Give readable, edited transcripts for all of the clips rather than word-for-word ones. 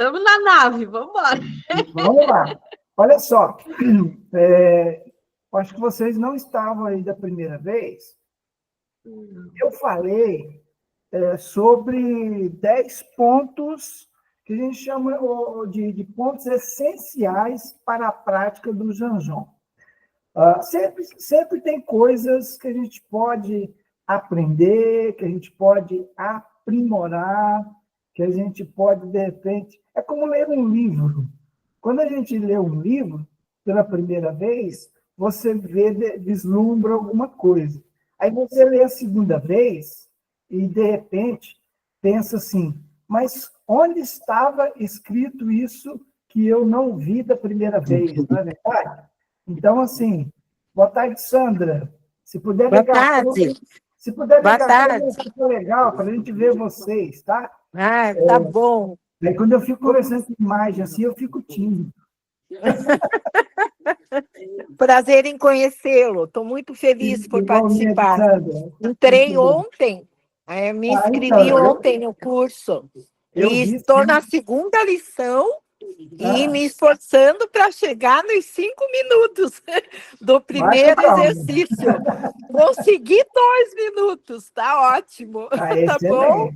Estamos na nave, vamos embora. Vamos lá. Olha só, acho que vocês não estavam aí da primeira vez. Eu falei sobre 10 pontos que a gente chama de pontos essenciais para a prática do Janjon. Sempre tem coisas que a gente pode aprender, que a gente pode aprimorar, que a gente pode, de repente... É como ler um livro. Quando a gente lê um livro pela primeira vez, você vislumbra alguma coisa. Aí você lê a segunda vez e, de repente, pensa assim, mas onde estava escrito isso que eu não vi da primeira vez, não é verdade? Então, assim, boa tarde, Sandra. Se puder Boa ligar tarde. se puder Boa ligar tarde. fica legal para a gente ver vocês, tá? Ah, tá bom. Aí, quando eu fico conversando com imagem assim, eu fico tímido. Prazer em conhecê-lo. Estou muito feliz por Igualmente, participar. Sandra. Entrei ontem, me inscrevi Então, ontem no curso eu e vi, estou sim. na segunda lição e me esforçando para chegar nos 5 minutos do primeiro exercício. Consegui 2 minutos, tá ótimo. Tá bom?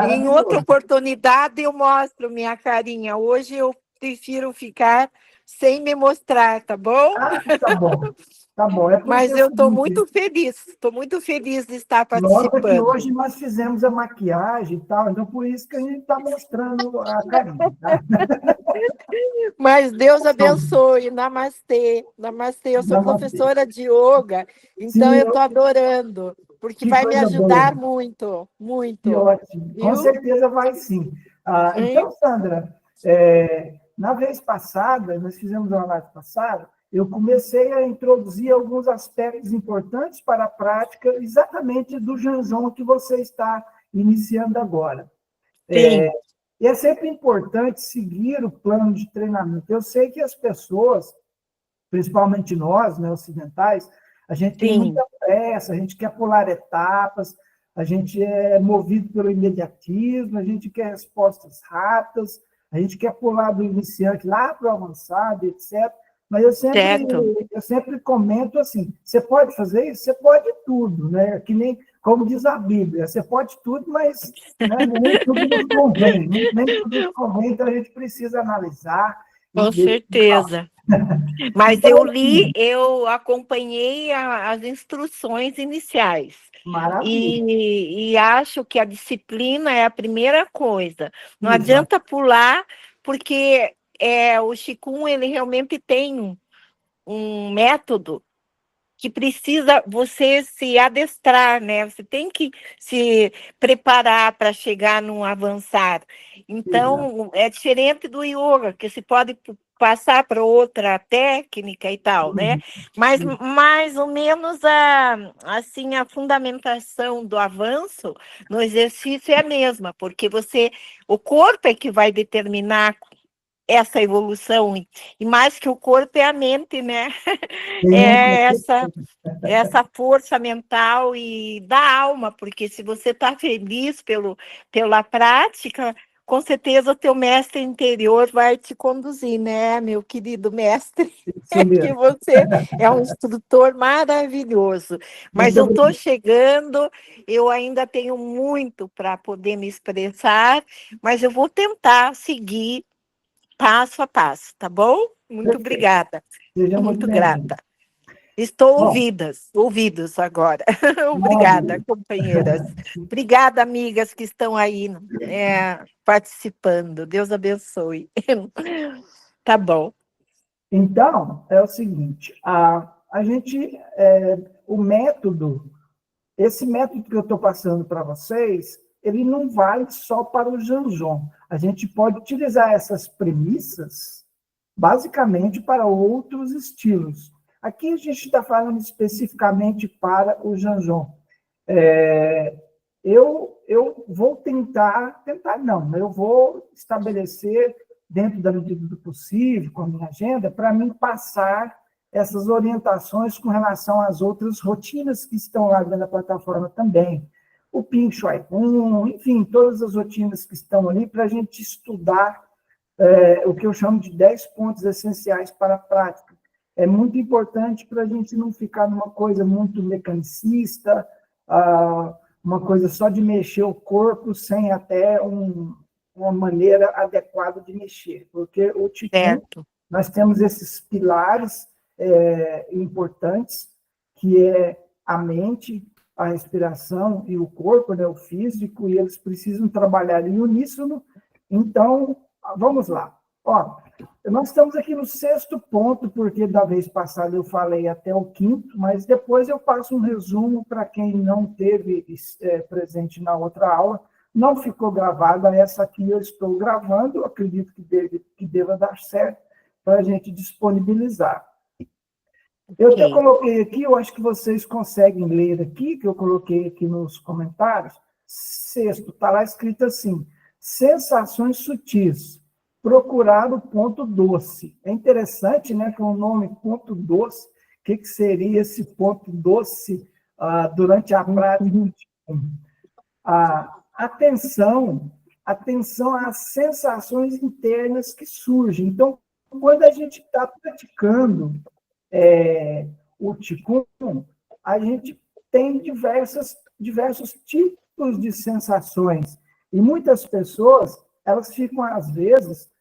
Em outra oportunidade eu mostro minha carinha. Hoje eu prefiro ficar sem me mostrar, tá bom? Tá bom. Tá bom. Mas eu estou muito feliz de estar participando. Nota que hoje nós fizemos a maquiagem e tal, então por isso que a gente está mostrando a carinha, tá? Mas Deus abençoe, namastê, namastê. Eu sou professora de yoga, então eu estou adorando, porque vai me ajudar muito, muito. Que ótimo, com certeza vai sim. Então, Sandra, na vez passada, nós fizemos uma live passada, eu comecei a introduzir alguns aspectos importantes para a prática exatamente do Janjon que você está iniciando agora. Sim. E é sempre importante seguir o plano de treinamento. Eu sei que as pessoas, principalmente nós, né, ocidentais, a gente tem muita pressa, a gente quer pular etapas, a gente é movido pelo imediatismo, a gente quer respostas rápidas, a gente quer pular do iniciante lá para o avançado, etc. Mas eu sempre comento assim, você pode fazer isso? Você pode tudo, né? Que nem, como diz a Bíblia, você pode tudo, mas né, nem tudo nos convém, nem tudo nos convém, então a gente precisa analisar. Com certeza. Mas eu acompanhei as instruções iniciais. Maravilha. E acho que a disciplina é a primeira coisa. Não adianta pular, porque o Qigong, ele realmente tem um método que precisa você se adestrar, né? Você tem que se preparar para chegar num avançar. Então, é diferente do yoga, que se pode passar para outra técnica e tal, né? Mas mais ou menos assim, a fundamentação do avanço no exercício é a mesma, porque o corpo é que vai determinar essa evolução, e mais que o corpo é a mente, né? É essa força mental e da alma, porque se você está feliz pela prática, com certeza o teu mestre interior vai te conduzir, né, meu querido mestre? Que você é um instrutor maravilhoso. Mas eu estou chegando, eu ainda tenho muito para poder me expressar, mas eu vou tentar seguir passo a passo, tá bom? Muito obrigada. Muito grata. Estou ouvidos agora. Obrigada, companheiras. Obrigada, amigas que estão aí participando. Deus abençoe. Tá bom. Então, é o seguinte, a gente, esse método que eu estou passando para vocês, ele não vale só para o Janjon. A gente pode utilizar essas premissas, basicamente, para outros estilos. Aqui a gente está falando especificamente para o Janjon. Eu vou eu vou estabelecer, dentro da medida do possível, com a minha agenda, para mim passar essas orientações com relação às outras rotinas que estão lá dentro da plataforma também. o Ping Shui Kung, enfim, todas as rotinas que estão ali para a gente estudar o que eu chamo de 10 pontos essenciais para a prática. É muito importante para a gente não ficar numa coisa muito mecanicista, uma coisa só de mexer o corpo sem até uma maneira adequada de mexer, porque o Qigong, nós temos esses pilares importantes, que é a mente, a respiração e o corpo, né, o físico, e eles precisam trabalhar em uníssono. Então, vamos lá. Ó, nós estamos aqui no 6º ponto, porque da vez passada eu falei até o 5º, mas depois eu passo um resumo para quem não teve presente na outra aula. Não ficou gravada, essa aqui eu estou gravando, acredito que deva dar certo para a gente disponibilizar. Eu até coloquei aqui, eu acho que vocês conseguem ler aqui, que eu coloquei aqui nos comentários. 6º, está lá escrito assim: sensações sutis, procurar o ponto doce. É interessante, né, que o nome ponto doce, o que seria esse ponto doce durante a prática? Atenção às sensações internas que surgem. Então, quando a gente está praticando o Qigong, a gente tem diversos tipos de sensações. E muitas pessoas, elas ficam, às vezes,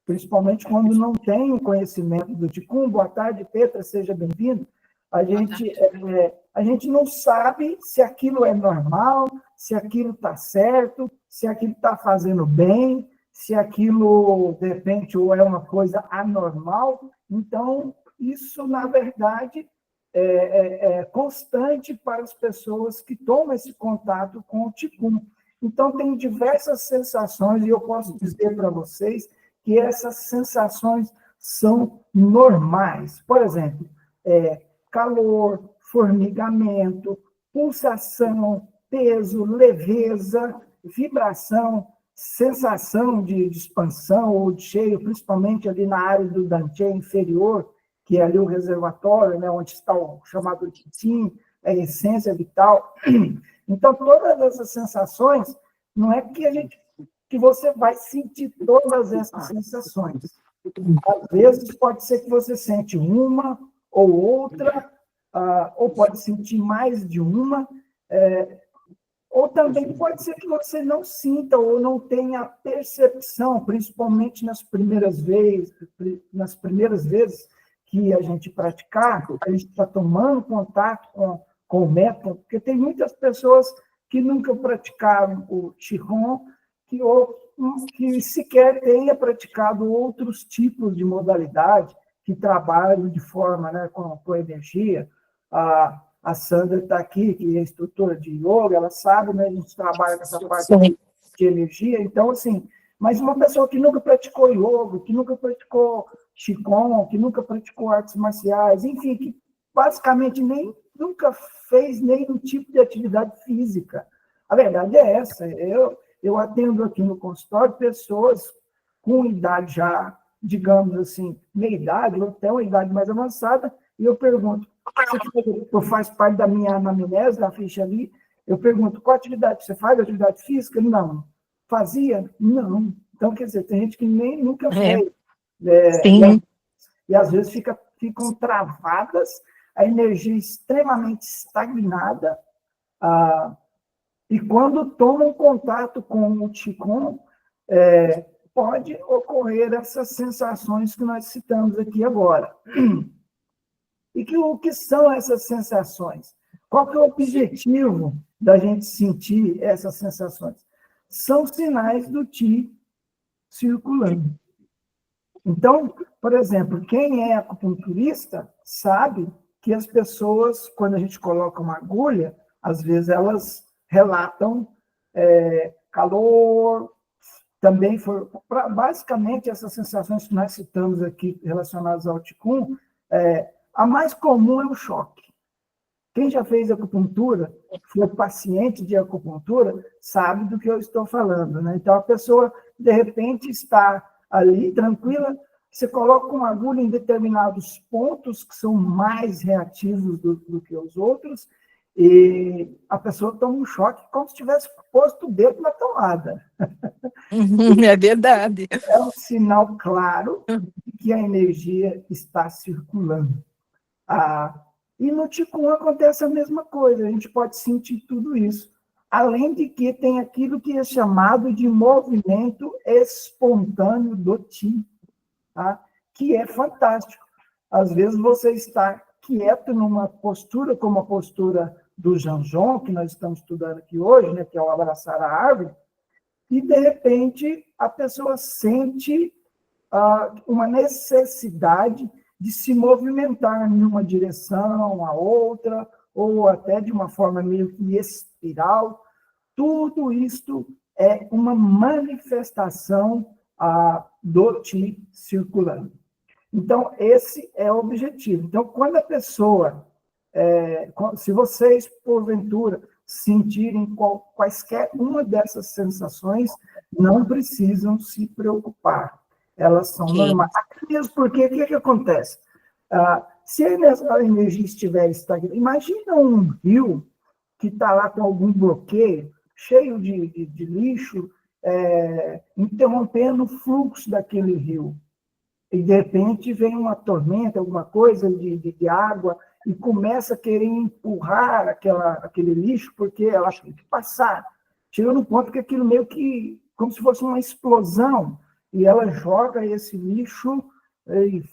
principalmente quando não têm o conhecimento do Qigong. Boa tarde, Petra, seja bem-vindo. A gente não sabe se aquilo é normal, se aquilo está certo, se aquilo está fazendo bem, se aquilo, de repente, ou é uma coisa anormal. Então, isso, na verdade, é constante para as pessoas que tomam esse contato com o Qigong. Então, tem diversas sensações, e eu posso dizer para vocês que essas sensações são normais. Por exemplo, calor, formigamento, pulsação, peso, leveza, vibração, sensação de expansão ou de cheio, principalmente ali na área do Dantian inferior, que é ali o reservatório, né, onde está o chamado Qi, a essência vital. Então, todas essas sensações, não é que você vai sentir todas essas sensações. Às vezes, pode ser que você sente uma ou outra, ou pode sentir mais de uma, ou também pode ser que você não sinta ou não tenha percepção, principalmente nas primeiras vezes que a gente praticar, a gente está tomando contato com o método, porque tem muitas pessoas que nunca praticaram o Qigong, que sequer tenha praticado outros tipos de modalidade que trabalham de forma, né, com energia. A Sandra está aqui, que é instrutora de yoga, ela sabe, né, a gente trabalha com essa parte de energia. Então, assim, mas uma pessoa que nunca praticou yoga, que nunca praticou Qigong, que nunca praticou artes marciais, enfim, que basicamente nunca fez nenhum tipo de atividade física. A verdade é essa. Eu atendo aqui no consultório pessoas com idade já, digamos assim, meia idade, ou até uma idade mais avançada, e eu pergunto, você faz parte da minha anamnese, da ficha ali, eu pergunto, qual atividade você faz? Atividade física? Não. Fazia? Não. Então, quer dizer, tem gente que nem nunca fez. E às vezes ficam travadas, a energia extremamente estagnada, e quando tomam contato com o Qigong, pode ocorrer essas sensações que nós citamos aqui agora. E o que são essas sensações? Qual que é o objetivo da gente sentir essas sensações? São sinais do Qi circulando. Então, por exemplo, quem é acupunturista sabe que as pessoas, quando a gente coloca uma agulha, às vezes elas relatam calor, também basicamente essas sensações que nós citamos aqui relacionadas ao Qigong, a mais comum é o choque. Quem já fez acupuntura, foi paciente de acupuntura, sabe do que eu estou falando, né? Então, a pessoa, de repente, está ali, tranquila, você coloca uma agulha em determinados pontos que são mais reativos do que os outros, e a pessoa toma um choque como se tivesse posto o dedo na tomada. É verdade. É um sinal claro de que a energia está circulando. E no Qigong acontece a mesma coisa, a gente pode sentir tudo isso. Além de que tem aquilo que é chamado de movimento espontâneo do Qi, tá? Que é fantástico. Às vezes você está quieto numa postura, como a postura do Janjon, que nós estamos estudando aqui hoje, né, que é o abraçar a árvore, e, de repente, a pessoa sente uma necessidade de se movimentar em uma direção, a outra, ou até de uma forma meio que espiral. Tudo isto é uma manifestação do Qi circulando. Então, esse é o objetivo. Então, quando a pessoa, se vocês, porventura, sentirem quaisquer uma dessas sensações, não precisam se preocupar. Elas são normais. Até mesmo porque, o que acontece? Se a energia estiver estagnada, imagina um rio que está lá com algum bloqueio, cheio de lixo, interrompendo o fluxo daquele rio. E, de repente, vem uma tormenta, alguma coisa de água, e começa a querer empurrar aquele lixo, porque ela tem que passar. Chega no ponto que aquilo meio que, como se fosse uma explosão, e ela joga esse lixo e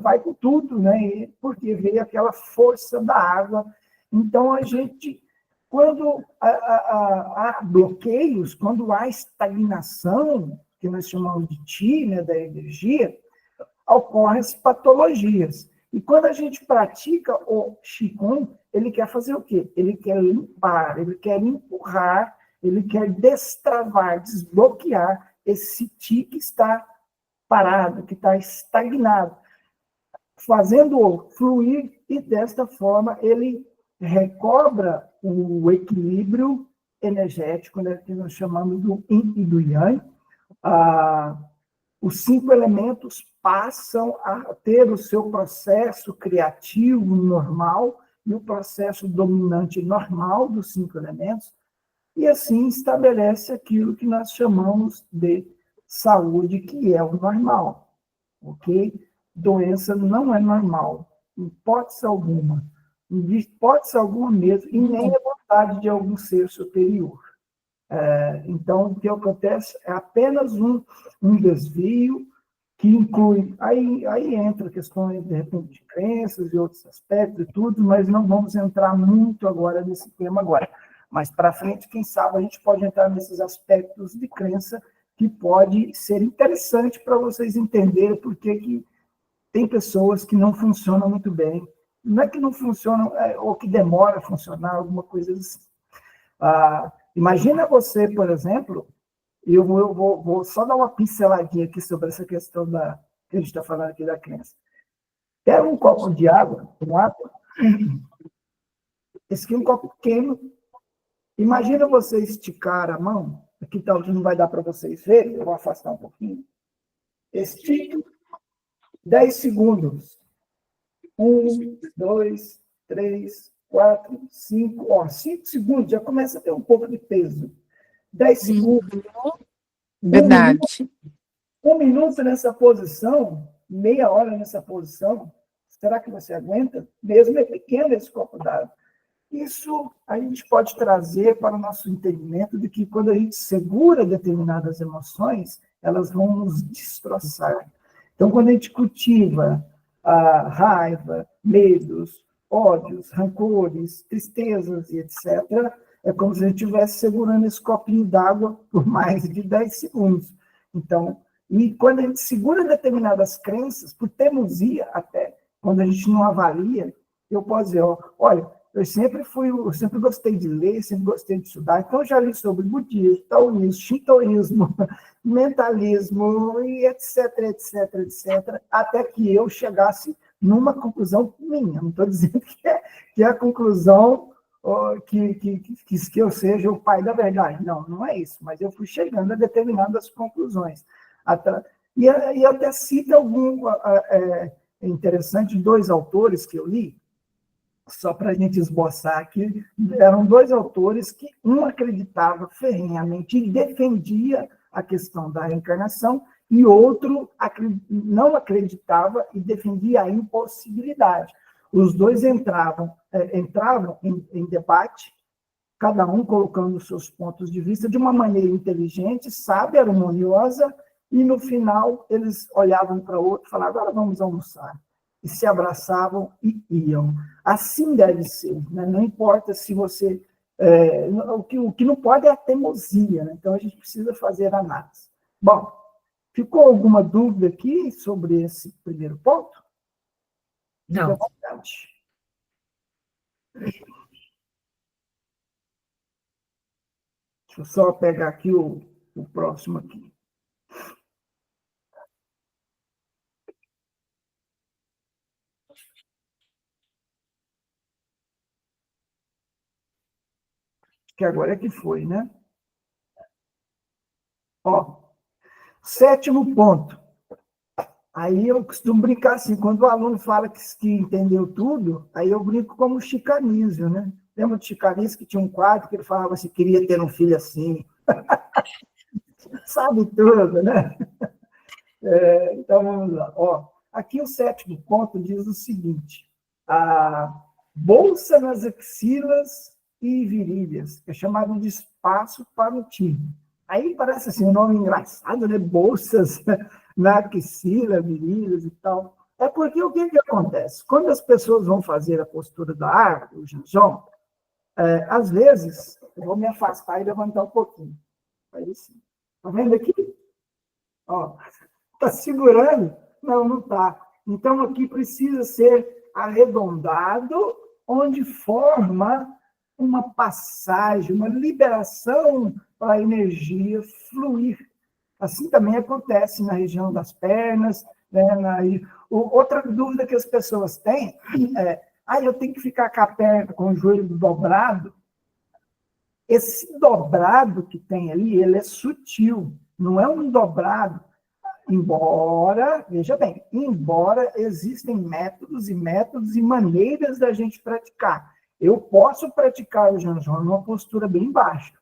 vai com tudo, né? Porque veio aquela força da água. Então, a gente, quando há bloqueios, quando há estagnação, que nós chamamos de Qi, né, da energia, ocorrem as patologias. E quando a gente pratica o Qigong, ele quer fazer o quê? Ele quer limpar, ele quer empurrar, ele quer destravar, desbloquear esse Qi que está parado, que está estagnado, fazendo-o fluir, e desta forma ele recobra o equilíbrio energético, né, que nós chamamos do Yin e do Yang. Os 5 elementos passam a ter o seu processo criativo normal e o processo dominante normal dos 5 elementos, e assim estabelece aquilo que nós chamamos de saúde, que é o normal, ok? Doença não é normal, em hipótese alguma mesmo, e nem a vontade de algum ser superior. Então, o que acontece é apenas um desvio que inclui... Aí entra questões, de repente, de crenças e outros aspectos e tudo, mas não vamos entrar muito agora nesse tema agora. Mas, para frente, quem sabe, a gente pode entrar nesses aspectos de crença que pode ser interessante para vocês entenderem por que tem pessoas que não funcionam muito bem. Não é que não funcionam, ou que demora a funcionar, alguma coisa assim. Imagina você, por exemplo, eu vou só dar uma pinceladinha aqui sobre essa questão que a gente está falando aqui da crença. Pega um copo de água, com água, esse aqui é um copo pequeno. Imagina você esticar a mão, aqui talvez não vai dar para vocês verem, eu vou afastar um pouquinho. Estique 10 segundos. 1, 2, 3, 4, 5. 5 segundos já começa a ter um pouco de peso. 10 segundos. Verdade. 1 minuto nessa posição, meia hora nessa posição, será que você aguenta? Mesmo é pequeno esse copo d'água. Isso a gente pode trazer para o nosso entendimento de que quando a gente segura determinadas emoções, elas vão nos destroçar. Então, quando a gente cultiva a raiva, medos, ódios, rancores, tristezas e etc., é como se a gente estivesse segurando esse copinho d'água por mais de 10 segundos. Então, e quando a gente segura determinadas crenças, por teimosia até, quando a gente não avalia, eu posso dizer, olha, eu sempre gostei de ler, sempre gostei de estudar, então já li sobre budismo, taoísmo, shintoísmo, mentalismo, e etc, etc, etc, até que eu chegasse numa conclusão minha. Não estou dizendo que é a conclusão que eu seja o pai da verdade. Não é isso, mas eu fui chegando a determinadas conclusões. E até cito é interessante, 2 autores que eu li, só para a gente esboçar aqui, eram dois autores que um acreditava ferrenhamente e defendia a questão da reencarnação, e outro não acreditava e defendia a impossibilidade. Os dois entravam em debate, cada um colocando os seus pontos de vista de uma maneira inteligente, sábia, harmoniosa, e no final eles olhavam para o outro e falavam: agora vamos almoçar. E se abraçavam e iam. Assim deve ser, né? Não importa se você... o que não pode é a teimosia, né? Então a gente precisa fazer análise. Bom, ficou alguma dúvida aqui sobre esse primeiro ponto? Não. Fique à vontade. Deixa eu só pegar aqui o próximo aqui. Que agora é que foi, né? Ó, 7º ponto. Aí eu costumo brincar assim, quando o aluno fala que entendeu tudo, aí eu brinco como o Chico Anísio, né? Lembra do Chico Anísio que tinha um quadro que ele falava assim, queria ter um filho assim. Sabe tudo, né? Então, vamos lá. Ó, aqui o 7º ponto diz o seguinte: a bolsa nas axilas e virilhas, é chamado de espaço para o time. Aí parece assim um nome engraçado, né? Bolsas na axila, virilhas e tal. É porque o que acontece? Quando as pessoas vão fazer a postura da árvore, o Janjon, às vezes, eu vou me afastar e levantar um pouquinho. Aí sim. Está vendo aqui? Ó, está segurando? Não, não está. Então, aqui precisa ser arredondado, onde forma uma passagem, uma liberação para a energia fluir. Assim também acontece na região das pernas. Né, outra dúvida que as pessoas têm é: eu tenho que ficar com a perna, com o joelho dobrado? Esse dobrado que tem ali, ele é sutil, não é um dobrado. Embora, veja bem, existem métodos e maneiras da gente praticar. Eu posso praticar o Janjon numa postura bem baixa,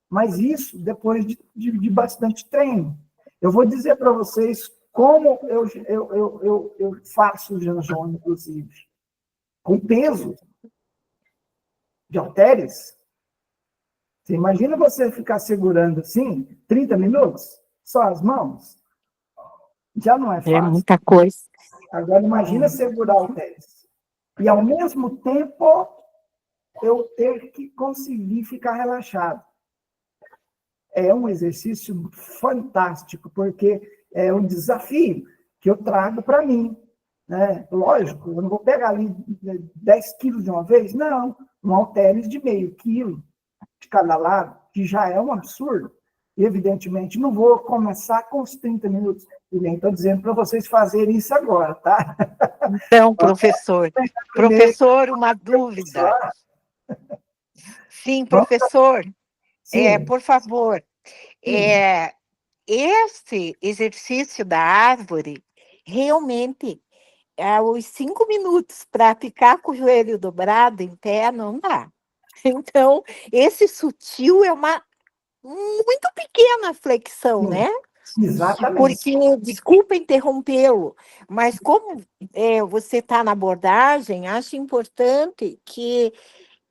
mas isso depois de bastante treino. Eu vou dizer para vocês como eu faço o Janjon, inclusive, com peso de halteres. Você imagina você ficar segurando assim, 30 minutos, só as mãos? Já não é fácil. É muita coisa. Agora, imagina segurar o tênis. E, ao mesmo tempo, eu ter que conseguir ficar relaxado. É um exercício fantástico, porque é um desafio que eu trago para mim. Né? Lógico, eu não vou pegar ali 10 quilos de uma vez, não. Um halteres de meio quilo de cada lado, que já é um absurdo. E, evidentemente, não vou começar com os 30 minutos. E nem estou dizendo para vocês fazerem isso agora, tá? Então, professor, uma dúvida. Sim, professor, Sim. por favor, esse exercício da árvore, realmente, os 5 minutos para ficar com o joelho dobrado em pé, não dá. Então, esse sutil é uma muito pequena flexão, né? Exatamente. Porque, desculpa interrompê-lo, mas como você está na abordagem, acho importante que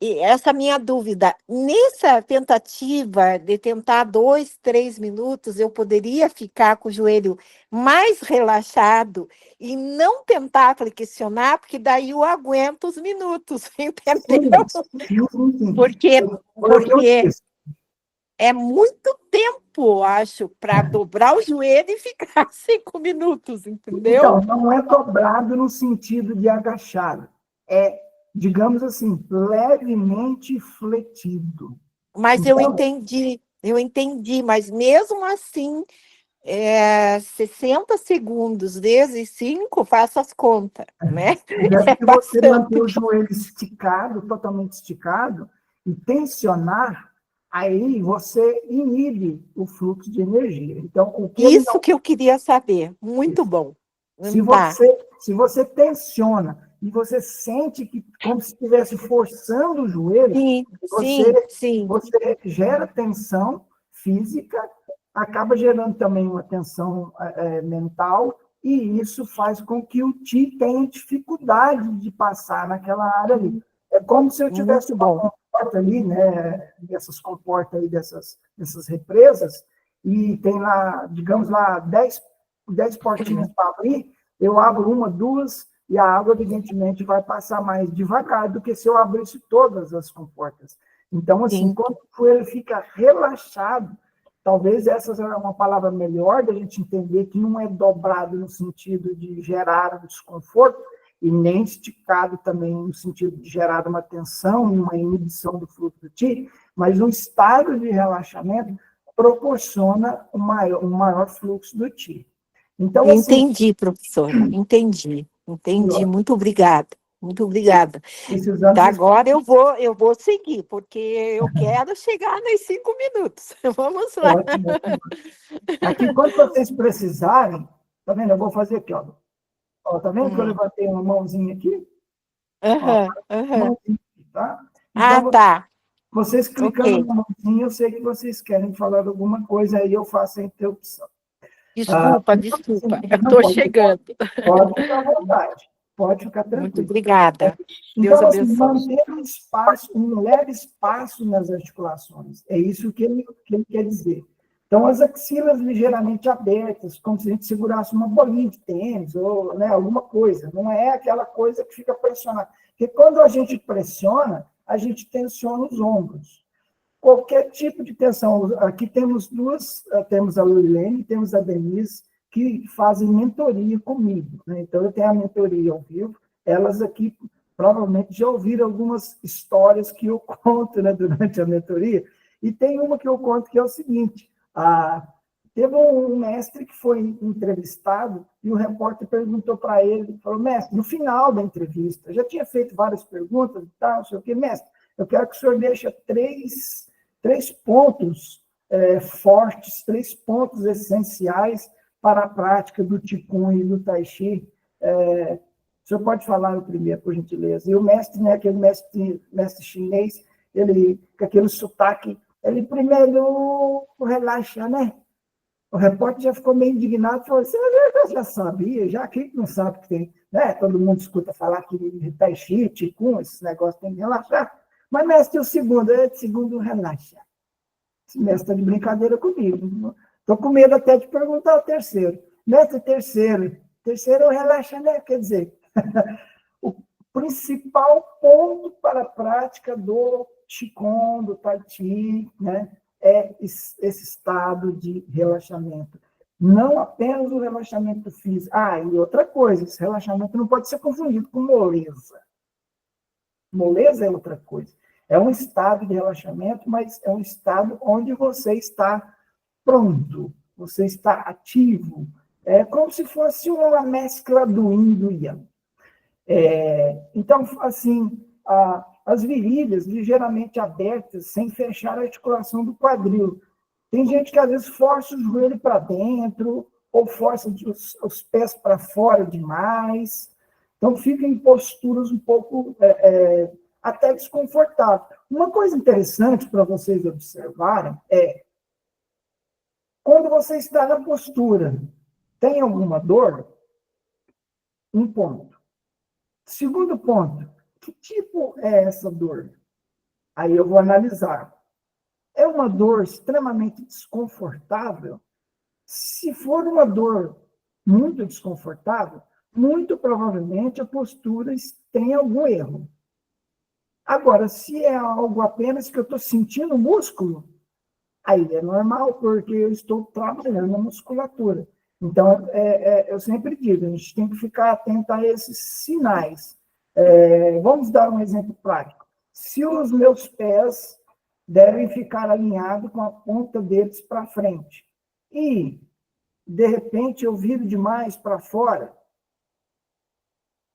essa minha dúvida, nessa tentativa de tentar 2, 3 minutos, eu poderia ficar com o joelho mais relaxado e não tentar flexionar, porque daí eu aguento os minutos, entendeu? Sim. Porque é muito tempo, acho, para dobrar o joelho e ficar 5 minutos, entendeu? Então, não é dobrado no sentido de agachado. É, digamos assim, levemente fletido. Mas então, eu entendi, mas mesmo assim, 60 segundos vezes 5, faço as contas, né? Se você manter o joelho esticado, totalmente esticado, e tensionar, aí você inibe o fluxo de energia. Então, Isso que eu queria saber. Muito bom. Se você tensiona e você sente que como se estivesse forçando o joelho, Sim, você, sim. você gera tensão física, acaba gerando também uma tensão mental, e isso faz com que o Qi tenha dificuldade de passar naquela área ali. É como se eu tivesse Muito uma bom. comporta ali, né, dessas comportas aí, dessas represas, e tem lá, digamos lá, 10 portinhas para abrir, eu abro uma, duas, e a água, evidentemente, vai passar mais devagar do que se eu abrisse todas as comportas. Então, assim, Sim. quando o joelho fica relaxado, talvez essa seja uma palavra melhor da gente entender que não é dobrado no sentido de gerar um desconforto, e nem esticado também no sentido de gerar uma tensão e uma inibição do fluxo do Qi, mas um estado de relaxamento proporciona um maior fluxo do Qi. Então, assim, Entendi, professora, entendi. Muito obrigada. Muito obrigada. precisando Tá, de... agora eu vou seguir, porque eu quero chegar nos 5 minutos. Vamos lá. Ótimo. Aqui, quando vocês precisarem, tá vendo? Eu vou fazer aqui, ó. Ó, tá vendo que eu levantei uma mãozinha aqui? Ó, Aham, aham. mãozinha aqui, tá? Ah, Então, tá. vocês clicando Ok. na mãozinha, eu sei que vocês querem falar alguma coisa, aí eu faço a interrupção. Desculpa, Então, assim, eu não estou chegando. pode ficar à vontade, pode ficar Muito tranquilo. obrigada. Deus Então, assim, abençoe. manter um espaço, um leve espaço nas articulações. É isso que ele quer dizer. Então, as axilas ligeiramente abertas, como se a gente segurasse uma bolinha de tênis, ou né, alguma coisa. Não é aquela coisa que fica pressionada. Porque quando a gente pressiona, a gente tensiona os ombros. Qualquer tipo de tensão. Aqui temos duas, temos a Luilene e temos a Denise, que fazem mentoria comigo. Né? Então, eu tenho a mentoria ao vivo. Elas aqui provavelmente já ouviram algumas histórias que eu conto, né, durante a mentoria. E tem uma que eu conto que é o seguinte: teve um mestre que foi entrevistado e o repórter perguntou para ele, falou, mestre, no final da entrevista, já tinha feito várias perguntas e tal, não sei o quê, mestre, eu quero que o senhor deixe três pontos fortes, 3 pontos essenciais para a prática do Qigong e do Tai Chi. O senhor pode falar o primeiro, por gentileza? E o mestre, né, aquele mestre chinês, ele, com aquele sotaque, ele primeiro relaxa, né? O repórter já ficou meio indignado, falou assim, eu já sabia, já quem não sabe que tem, né? Todo mundo escuta falar que Tai Chi, Qigong, esses negócios tem que relaxar. Mas, mestre, o segundo relaxa. Esse mestre está de brincadeira comigo. Estou com medo até de perguntar o terceiro. Mestre, terceiro relaxa, né? Quer dizer, o principal ponto para a prática do Qigong, do Tai Chi, né, é esse estado de relaxamento. Não apenas o relaxamento físico. E outra coisa, esse relaxamento não pode ser confundido com moleza. Moleza é outra coisa. É um estado de relaxamento, mas é um estado onde você está pronto, você está ativo. É como se fosse uma mescla do yin e do yang. Então, assim, as virilhas ligeiramente abertas, sem fechar a articulação do quadril. Tem gente que, às vezes, força o joelho para dentro, ou força os pés para fora demais. Então, fica em posturas um pouco até desconfortáveis. Uma coisa interessante para vocês observarem é, quando você está na postura, tem alguma dor? Um ponto. Segundo ponto, que tipo é essa dor? Aí eu vou analisar. É uma dor extremamente desconfortável? Se for uma dor muito desconfortável, muito provavelmente a postura tem algum erro. Agora, se é algo apenas que eu estou sentindo o músculo, aí é normal, porque eu estou trabalhando a musculatura. Então, eu sempre digo, a gente tem que ficar atento a esses sinais. Vamos dar um exemplo prático. Se os meus pés devem ficar alinhados com a ponta deles para frente, e, de repente, eu viro demais para fora,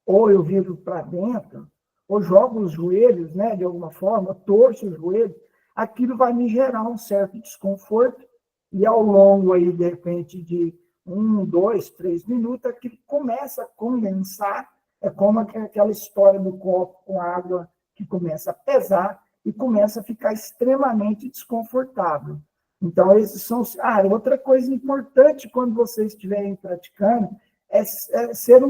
ou eu viro para dentro, ou jogo os joelhos, né, de alguma forma, torço os joelhos, aquilo vai me gerar um certo desconforto, e ao longo aí, de repente, de 1, 2, 3 minutos, aquilo começa a condensar, É como aquela história do copo com água que começa a pesar e começa a ficar extremamente desconfortável. Então, esses são... outra coisa importante quando vocês estiverem praticando é ser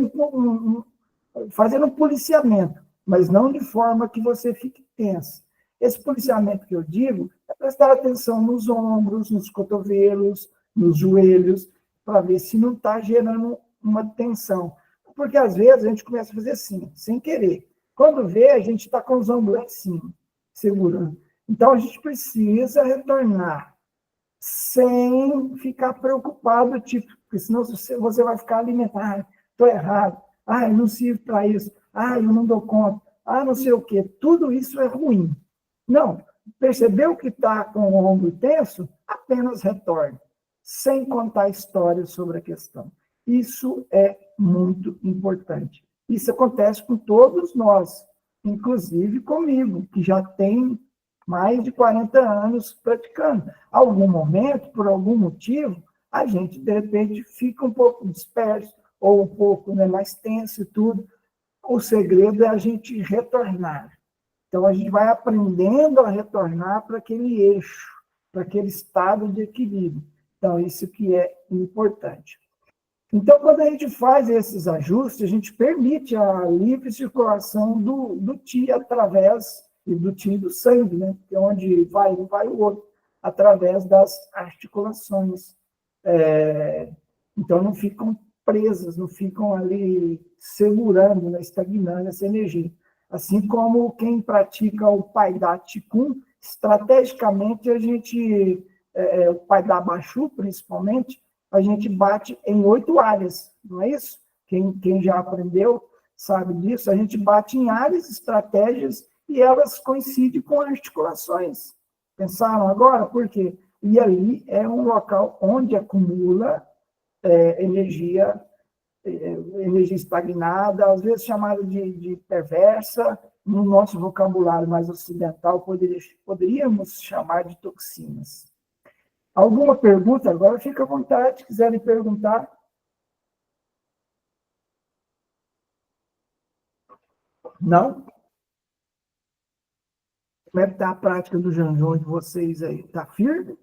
fazer um policiamento, mas não de forma que você fique tenso. Esse policiamento que eu digo é prestar atenção nos ombros, nos cotovelos, nos joelhos, para ver se não está gerando uma tensão. Porque, às vezes, a gente começa a fazer assim, sem querer. Quando vê, a gente está com os ombros lá em cima, segurando. Então, a gente precisa retornar sem ficar preocupado, tipo, porque senão você vai ficar alimentado. Estou errado. Eu não sirvo para isso. Eu não dou conta. Não sei o quê. Tudo isso é ruim. Não. Percebeu que está com o ombro tenso? Apenas retorne, sem contar histórias sobre a questão. Isso é muito importante. Isso acontece com todos nós, inclusive comigo, que já tem mais de 40 anos praticando. Algum momento, por algum motivo, a gente, de repente, fica um pouco disperso, ou um pouco mais tenso e tudo. O segredo é a gente retornar. Então, a gente vai aprendendo a retornar para aquele eixo, para aquele estado de equilíbrio. Então, isso que é importante. Então, quando a gente faz esses ajustes, a gente permite a livre circulação do Qi através do Qi do sangue, né? Que é onde vai um, vai o outro, através das articulações. Então, não ficam presas, não ficam ali segurando, estagnando essa energia. Assim como quem pratica o Pai Da Qigong, estrategicamente a gente, o Pai Da Bashu, principalmente, a gente bate em 8 áreas, não é isso? Quem já aprendeu sabe disso. A gente bate em áreas, estratégias, e elas coincidem com articulações. Pensaram agora? Por quê? E ali é um local onde acumula energia estagnada, às vezes chamada de perversa, no nosso vocabulário mais ocidental, poderíamos chamar de toxinas. Alguma pergunta? Agora fica à vontade, se quiserem perguntar. Não? Como é que está a prática do Janjon de vocês aí? Está firme?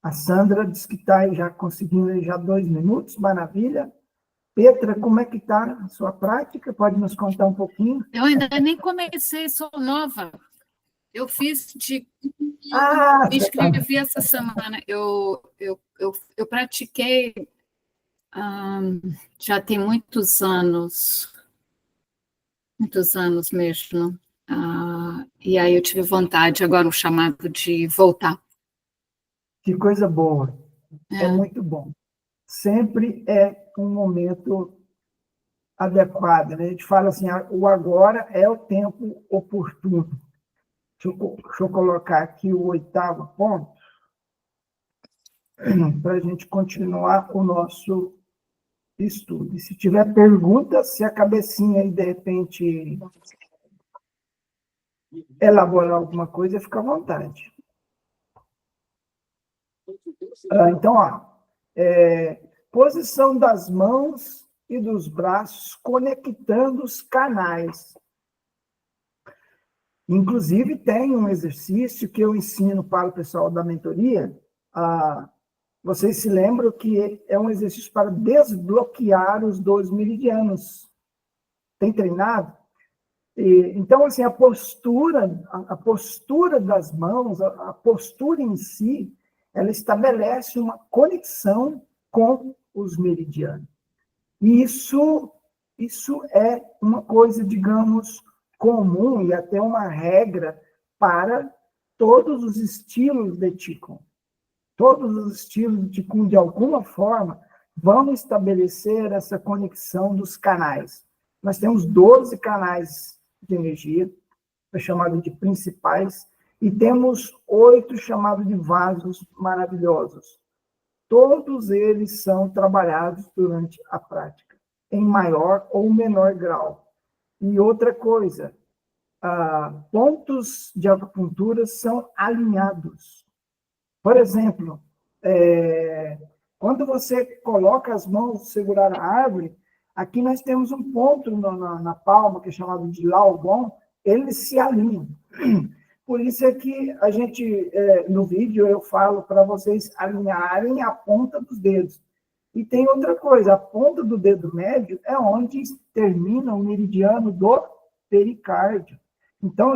A Sandra disse que está já conseguindo já 2 minutos, maravilha. Petra, como é que está a sua prática? Pode nos contar um pouquinho? Eu ainda nem comecei, sou nova. Eu fiz de... me inscrevi essa semana. Eu pratiquei já tem muitos anos mesmo. E aí eu tive vontade, agora o chamado de voltar. Que coisa boa. É muito bom. Sempre é um momento adequado, né? A gente fala assim, o agora é o tempo oportuno. Deixa eu colocar aqui o 8º ponto, para a gente continuar o nosso estudo. E se tiver perguntas, se a cabecinha aí, de repente, elaborar alguma coisa, fica à vontade. Então, posição das mãos e dos braços conectando os canais. Inclusive, tem um exercício que eu ensino para o pessoal da mentoria. Vocês se lembram que é um exercício para desbloquear os 12 meridianos. Tem treinado? Então, assim, a postura das mãos, a postura em si, ela estabelece uma conexão com os meridianos. E isso é uma coisa, digamos, comum e até uma regra para todos os estilos de Qigong. Todos os estilos de Qigong, de alguma forma, vão estabelecer essa conexão dos canais. Nós temos 12 canais de energia, chamados de principais, e temos 8 chamados de vasos maravilhosos. Todos eles são trabalhados durante a prática, em maior ou menor grau. E outra coisa, pontos de acupuntura são alinhados. Por exemplo, quando você coloca as mãos segurar a árvore Aqui nós temos um ponto na palma, que é chamado de Laogon, eles se alinham. Por isso é que a gente, no vídeo, eu falo para vocês alinharem a ponta dos dedos. E tem outra coisa, a ponta do dedo médio é onde termina o meridiano do pericárdio. Então,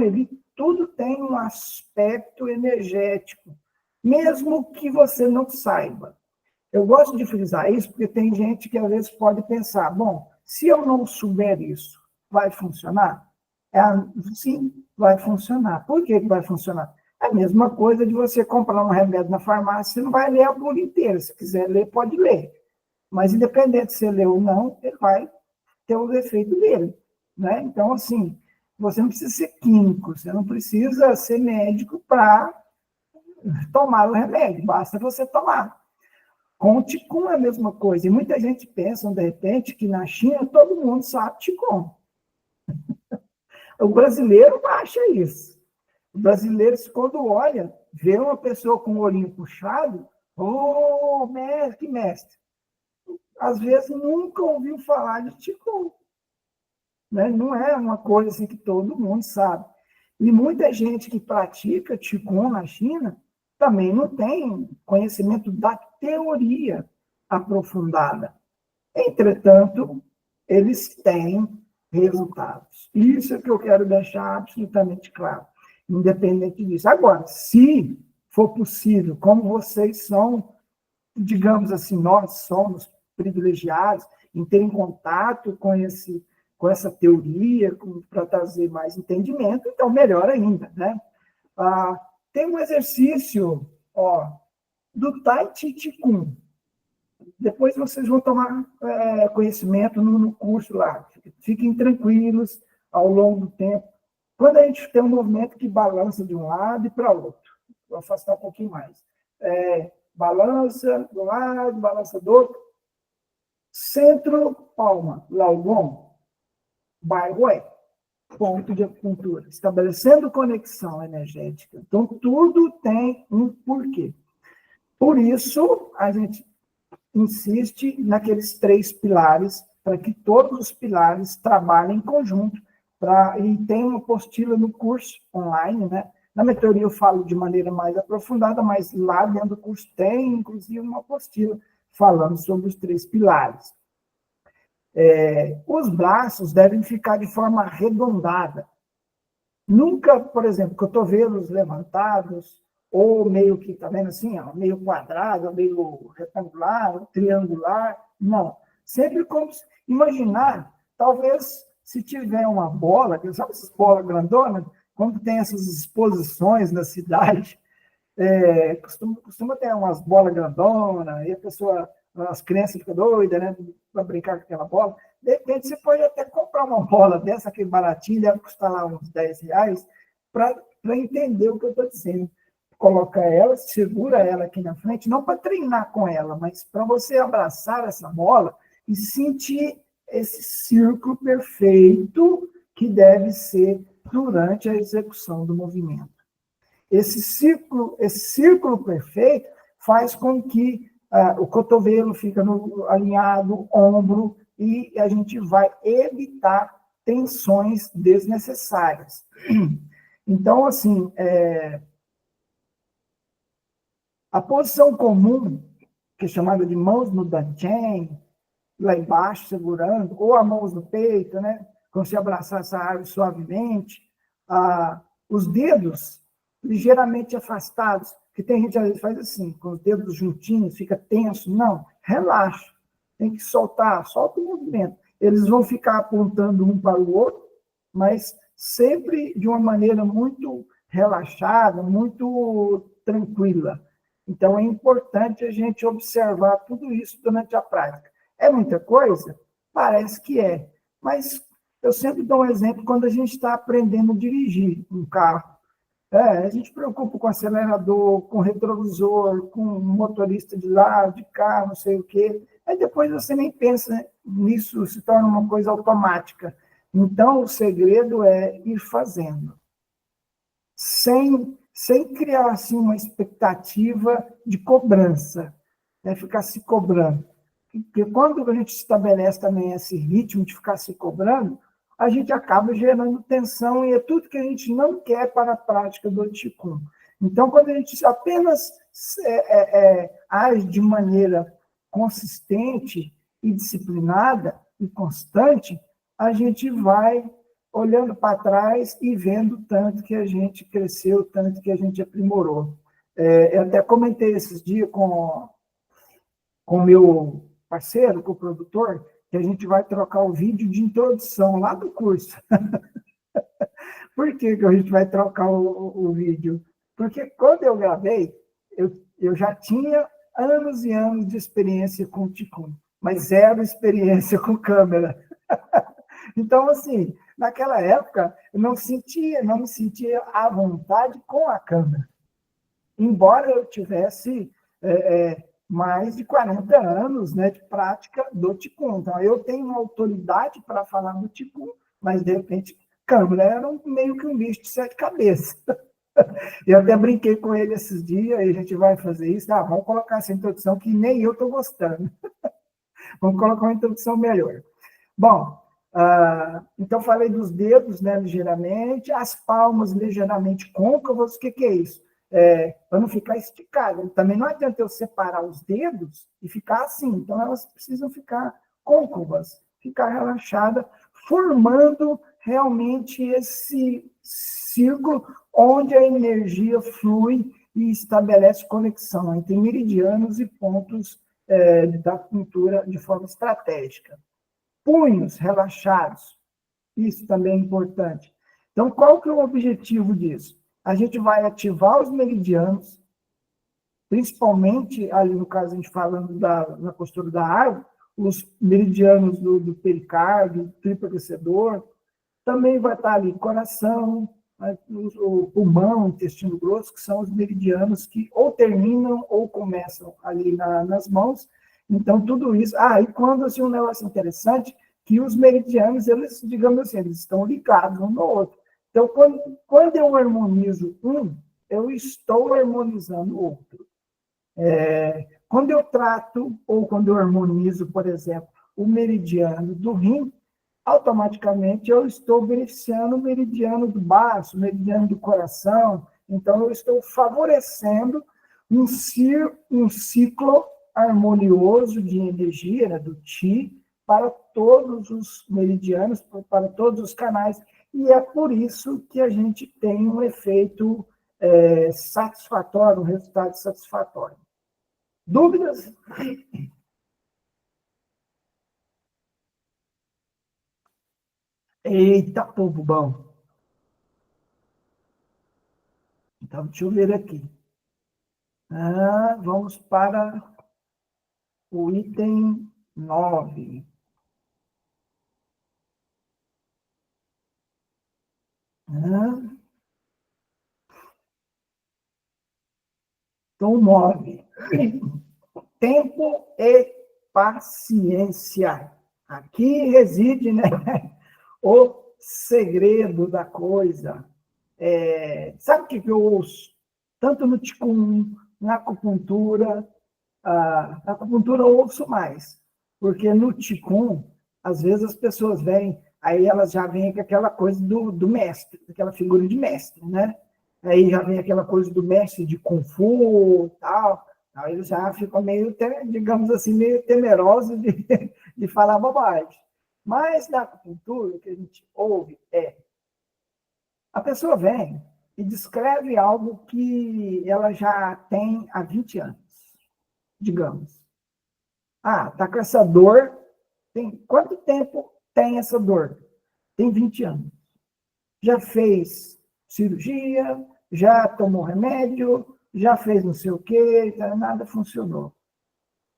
tudo tem um aspecto energético, mesmo que você não saiba. Eu gosto de frisar isso porque tem gente que às vezes pode pensar, bom, se eu não souber isso, vai funcionar? Sim, vai funcionar. Por que vai funcionar? É a mesma coisa de você comprar um remédio na farmácia, você não vai ler a bula inteira. Se quiser ler, pode ler. Mas independente se você ler ou não, ele vai ter o efeito dele. Né? Então, assim, você não precisa ser químico, você não precisa ser médico para tomar o remédio, basta você tomar. Com o Qigong é a mesma coisa. E muita gente pensa, de repente, que na China todo mundo sabe Qigong. O brasileiro acha isso. O brasileiro, quando olha, vê uma pessoa com o olhinho puxado, mestre, que mestre. Às vezes nunca ouviu falar de Qigong. Né? Não é uma coisa assim que todo mundo sabe. E muita gente que pratica Qigong na China também não tem conhecimento da teoria aprofundada. Entretanto, eles têm resultados. Isso é que eu quero deixar absolutamente claro, independente disso. Agora, se for possível, como vocês são, digamos assim, nós somos privilegiados em ter contato com essa teoria, para trazer mais entendimento, então melhor ainda, né? Tem um exercício, do Tai Chi Qigong. Depois vocês vão tomar conhecimento no curso lá. Fiquem tranquilos ao longo do tempo. Quando a gente tem um movimento que balança de um lado e para o outro, vou afastar um pouquinho mais. Balança de um lado, balança do outro. Centro, palma, Laogon, Baihué, ponto de acupuntura, estabelecendo conexão energética. Então, tudo tem um porquê. Por isso, a gente insiste naqueles 3 pilares, para que todos os pilares trabalhem em conjunto, e tem uma apostila no curso online, né? Na minha teoria eu falo de maneira mais aprofundada, mas lá dentro do curso tem, inclusive, uma apostila falando sobre os 3 pilares. Os braços devem ficar de forma arredondada. Nunca, por exemplo, cotovelos levantados, ou meio que, tá vendo assim, meio quadrado, meio retangular, triangular, não. Sempre como imaginar, talvez, se tiver uma bola, sabe essas bolas grandonas, quando tem essas exposições na cidade, costuma ter umas bolas grandonas, e a pessoa, as crianças ficam doidas, né, para brincar com aquela bola. De repente, você pode até comprar uma bola dessa, aqui baratinha, deve custar lá uns R$10, para entender o que eu estou dizendo. Coloca ela, segura ela aqui na frente, não para treinar com ela, mas para você abraçar essa bola e sentir esse círculo perfeito que deve ser durante a execução do movimento. Esse círculo perfeito faz com que o cotovelo fique alinhado, o ombro, e a gente vai evitar tensões desnecessárias. Então, assim, a posição comum, que é chamada de mãos no danchen, lá embaixo segurando, ou a mãos no peito, né? Como se abraçasse a árvore suavemente, os dedos ligeiramente afastados, que tem gente às vezes faz assim, com os dedos juntinhos, fica tenso. Não, relaxa, tem que soltar, solta o movimento. Eles vão ficar apontando um para o outro, mas sempre de uma maneira muito relaxada, muito tranquila. Então, é importante a gente observar tudo isso durante a prática. É muita coisa? Parece que é. Mas eu sempre dou um exemplo quando a gente está aprendendo a dirigir um carro. A gente se preocupa com o acelerador, com o retrovisor, com o motorista de lado, de carro, não sei o quê. Aí depois você nem pensa nisso, se torna uma coisa automática. Então, o segredo é ir fazendo. Sem criar assim, uma expectativa de cobrança, ficar se cobrando. Porque quando a gente estabelece também esse ritmo de ficar se cobrando, a gente acaba gerando tensão e é tudo que a gente não quer para a prática do Qigong. Então, quando a gente apenas age de maneira consistente e disciplinada e constante, a gente vai olhando para trás e vendo o tanto que a gente cresceu, o tanto que a gente aprimorou. Eu até comentei esses dias com o meu parceiro, com o produtor, que a gente vai trocar o vídeo de introdução lá do curso. Por que a gente vai trocar o vídeo? Porque quando eu gravei, eu já tinha anos e anos de experiência com o Qigong, mas zero experiência com câmera. Então, assim, naquela época, eu não me sentia à vontade com a câmera. Embora eu tivesse mais de 40 anos, né, de prática do Qigong. Então, eu tenho uma autoridade para falar do Qigong, mas, de repente, câmera era meio que um bicho de 7 cabeças. Eu até brinquei com ele esses dias, e a gente vai fazer isso. Vamos colocar essa introdução que nem eu estou gostando. Vamos colocar uma introdução melhor. Bom, então falei dos dedos, né, ligeiramente, as palmas ligeiramente côncavas. O que é isso? Para não ficar esticado. Também não adianta eu separar os dedos e ficar assim. Então, elas precisam ficar côncavas, ficar relaxada, formando realmente esse círculo onde a energia flui e estabelece conexão entre meridianos e pontos da acupuntura de forma estratégica. Punhos relaxados, isso também é importante. Então, qual que é o objetivo disso? A gente vai ativar os meridianos, principalmente, ali no caso, a gente falando na postura da árvore, os meridianos do pericárdio, triplo aquecedor, também vai estar ali coração, o pulmão, o intestino grosso, que são os meridianos que ou terminam ou começam ali nas mãos. Então, tudo isso... e quando, assim, um negócio interessante, que os meridianos, eles, digamos assim, eles estão ligados um no outro. Então, quando eu harmonizo um, eu estou harmonizando o outro. Quando eu trato, ou quando eu harmonizo, por exemplo, o meridiano do rim, automaticamente eu estou beneficiando o meridiano do baço, o meridiano do coração. Então, eu estou favorecendo um ciclo harmonioso de energia, né, do Qi, para todos os meridianos, para todos os canais. E é por isso que a gente tem um efeito satisfatório, um resultado satisfatório. Dúvidas? Eita, povo bom. Então, deixa eu ver aqui. Vamos para o item 9. Então, 9. Tempo e paciência. Aqui reside, né, o segredo da coisa. Sabe o que eu ouço? Tanto no Qigong, na acupuntura. Na acupuntura eu ouço mais, porque no Qigong, às vezes as pessoas vêm, aí elas já vêm com aquela coisa do mestre, aquela figura de mestre, né? Aí já vem aquela coisa do mestre de Kung Fu e tal. Aí eles já ficam meio, digamos assim, meio temerosos de falar bobagem. Mas na acupuntura, o que a gente ouve a pessoa vem e descreve algo que ela já tem há 20 anos, digamos. Está com essa dor, quanto tempo tem essa dor? Tem 20 anos. Já fez cirurgia, já tomou remédio, já fez não sei o quê, nada funcionou.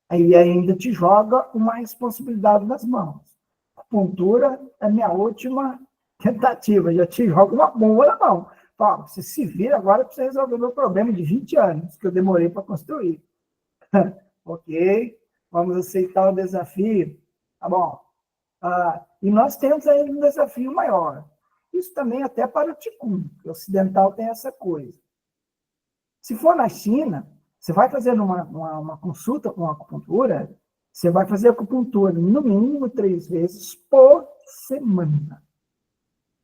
Aí ainda te joga uma responsabilidade nas mãos. A acupuntura é a minha última tentativa, já te joga uma bomba na mão. Fala, você se vira agora para você resolver o meu problema de 20 anos, que eu demorei para construir. Ok, vamos aceitar o desafio. Tá bom. E nós temos ainda um desafio maior. Isso também até para o Qigong, que o ocidental tem essa coisa. Se for na China, você vai fazer uma consulta com a acupuntura, Você vai fazer acupuntura no mínimo 3 vezes por semana.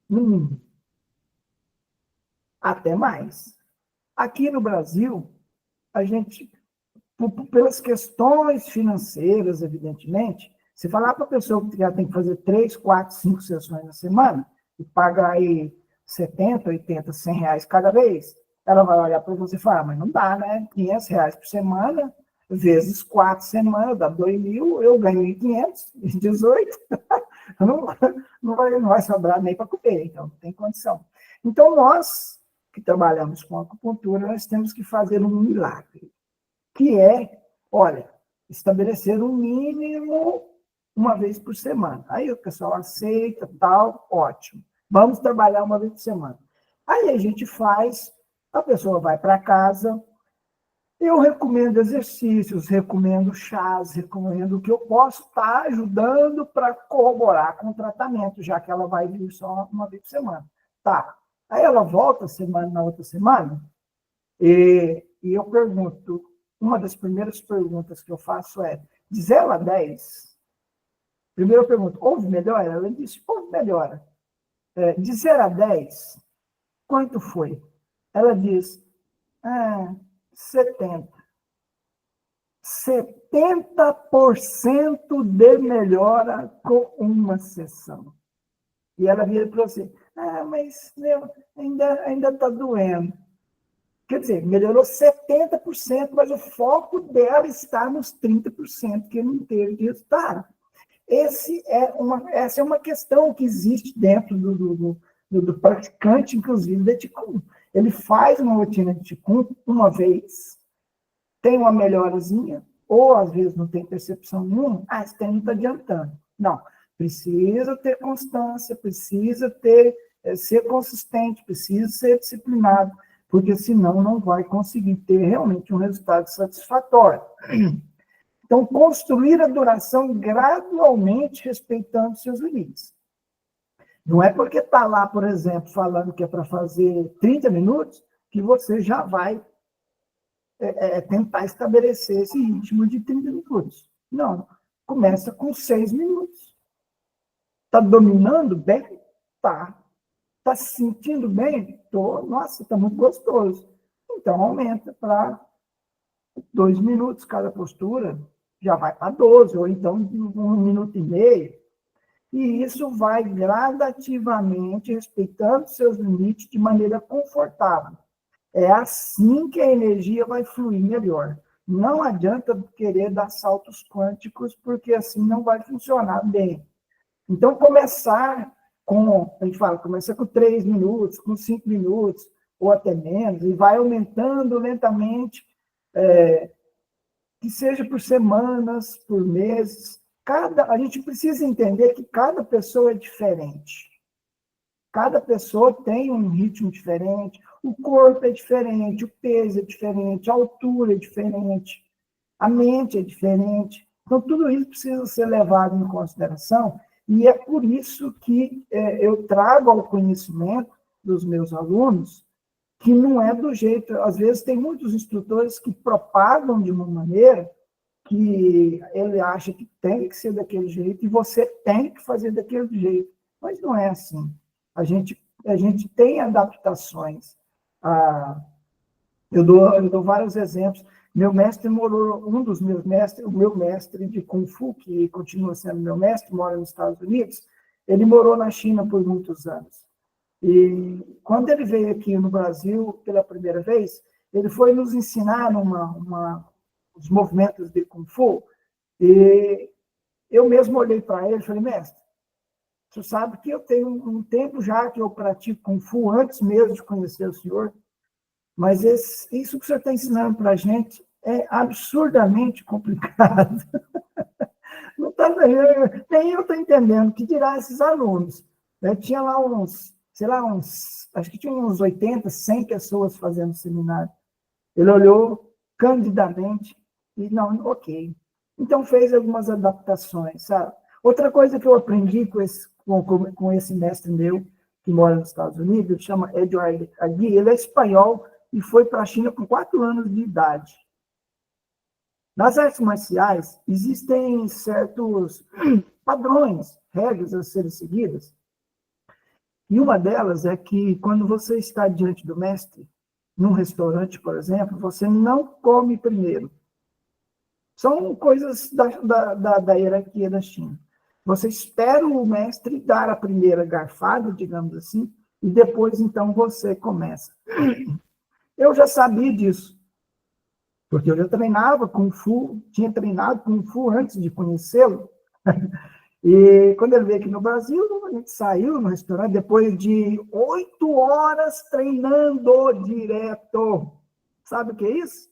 No mínimo. Até mais. Aqui no Brasil, a gente, pelas questões financeiras, evidentemente, se falar para a pessoa que ela tem que fazer 3, 4, 5 sessões na semana, e paga aí 70, 80, 100 reais cada vez, ela vai olhar para você e falar, mas não dá, né? 500 reais por semana, vezes 4 semanas, dá 2.000, eu ganho 1.500, 18, não vai sobrar nem para comer, então não tem condição. Então, nós que trabalhamos com acupuntura, nós temos que fazer um milagre, que é, olha, estabelecer um mínimo uma vez por semana. Aí o pessoal aceita, tal, ótimo. Vamos trabalhar uma vez por semana. Aí a gente faz, a pessoa vai para casa, eu recomendo exercícios, recomendo chás, recomendo o que eu posso estar ajudando para corroborar com o tratamento, já que ela vai vir só uma vez por semana. Tá. Aí ela volta na outra semana, e eu pergunto, uma das primeiras perguntas que eu faço é, de 0 a 10, primeiro eu pergunto, houve melhora? Ela disse, houve melhora. De 0 a 10, quanto foi? Ela diz, 70. 70% de melhora com uma sessão. E ela vira para você, mas ainda está doendo. Quer dizer, melhorou 70%, mas o foco dela está nos 30% que não teve de resultado. Essa é uma questão que existe dentro do praticante, inclusive, da Qigong. Ele faz uma rotina de Qigong uma vez, tem uma melhorazinha, ou às vezes não tem percepção nenhuma, esse tempo não está adiantando. Não, precisa ter constância, precisa ser consistente, precisa ser disciplinado, porque senão não vai conseguir ter realmente um resultado satisfatório. Então, construir a duração gradualmente, respeitando seus limites. Não é porque está lá, por exemplo, falando que é para fazer 30 minutos, que você já vai tentar estabelecer esse ritmo de 30 minutos. Não, começa com 6 minutos. Está dominando bem? Tá. Está se sentindo bem? Tô. Nossa, está muito gostoso. Então, aumenta para 2 minutos cada postura, já vai para 12, ou então 1 minuto e meio. E isso vai gradativamente, respeitando seus limites de maneira confortável. É assim que a energia vai fluir melhor. Não adianta querer dar saltos quânticos, porque assim não vai funcionar bem. Então, começar a gente fala, começa com 3 minutos, com 5 minutos, ou até menos, e vai aumentando lentamente, que seja por semanas, por meses. A gente precisa entender que cada pessoa é diferente. Cada pessoa tem um ritmo diferente, o corpo é diferente, o peso é diferente, a altura é diferente, a mente é diferente. Então, tudo isso precisa ser levado em consideração, e é por isso que eu trago ao conhecimento dos meus alunos que não é do jeito... Às vezes, tem muitos instrutores que propagam de uma maneira que ele acha que tem que ser daquele jeito, e você tem que fazer daquele jeito. Mas não é assim. A gente tem adaptações. Eu dou vários exemplos. Meu mestre morou, um dos meus mestres, o meu mestre de Kung Fu, que continua sendo meu mestre, mora nos Estados Unidos, ele morou na China por muitos anos. E quando ele veio aqui no Brasil pela primeira vez, ele foi nos ensinar os movimentos de Kung Fu, e eu mesmo olhei para ele e falei, mestre, você sabe que eu tenho um tempo já que eu pratico Kung Fu, antes mesmo de conhecer o senhor, mas isso que o senhor está ensinando para a gente é absurdamente complicado. Não tá, nem eu estou entendendo, que dirá esses alunos. Tinha lá acho que tinha uns 80, 100 pessoas fazendo seminário. Ele olhou candidamente e, não, ok. Então, fez algumas adaptações, sabe? Outra coisa que eu aprendi com esse mestre meu, que mora nos Estados Unidos, chama Edward Agui, ele é espanhol e foi para a China com 4 anos de idade. Nas artes marciais, existem certos padrões, regras a serem seguidas, e uma delas é que, quando você está diante do mestre, num restaurante, por exemplo, você não come primeiro. São coisas da hierarquia da China. Você espera o mestre dar a primeira garfada, digamos assim, e depois, então, você começa. Eu já sabia disso, porque eu já treinava Kung Fu, tinha treinado Kung Fu antes de conhecê-lo. E quando ele veio aqui no Brasil, a gente saiu no restaurante, depois de 8 horas treinando direto. Sabe o que é isso?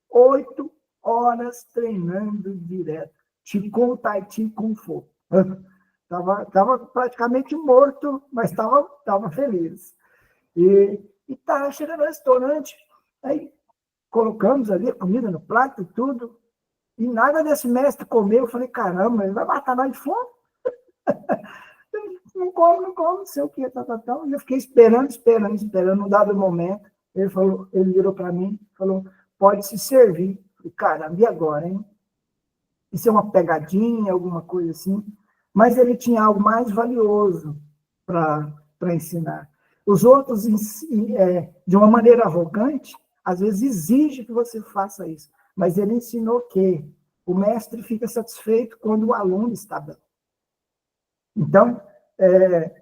8 horas treinando direto. Qigong, Tai Chi, Kung Fu. Tava praticamente morto, mas estava feliz. E tá chegando no restaurante, aí colocamos ali a comida no prato e tudo, e nada desse mestre comeu. Eu falei, caramba, ele vai matar nós de fome? Não come, não sei o que, E eu fiquei esperando. Num dado momento, ele virou para mim, falou, pode se servir. Eu falei, caramba, e agora, hein? Isso é uma pegadinha, alguma coisa assim? Mas ele tinha algo mais valioso para ensinar. Os outros, de uma maneira arrogante, às vezes exigem que você faça isso. Mas ele ensinou que o mestre fica satisfeito quando o aluno está bem. Então,